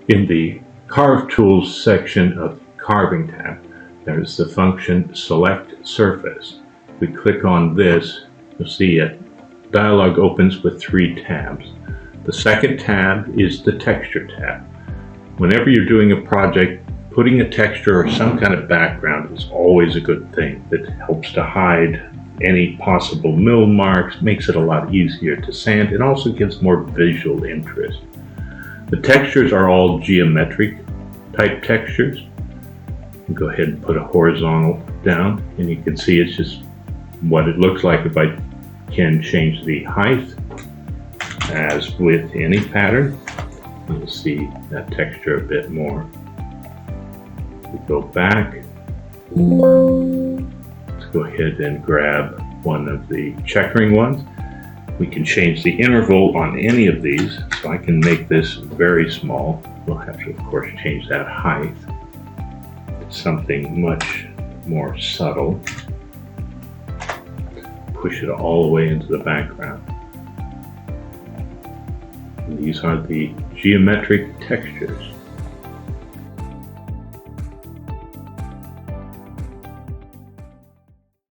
In the Carve Tools section of the Carving tab, there's the function Select Surface. We click on this, you'll see a dialog opens with 3 tabs. The second tab is the Texture tab. Whenever you're doing a project, putting a texture or some kind of background is always a good thing. It helps to hide any possible mill marks, makes it a lot easier to sand, and also gives more visual interest. The textures are all geometric type textures. Go ahead and put a horizontal down, and you can see it's just what it looks like. If I can change the height, as with any pattern, you'll see that texture a bit more. We go back. Let's go ahead and grab one of the checkering ones. We can change the interval on any of these, so I can make this very small. We'll have to, of course, change that height to something much more subtle. Push it all the way into the background. And these are the geometric textures.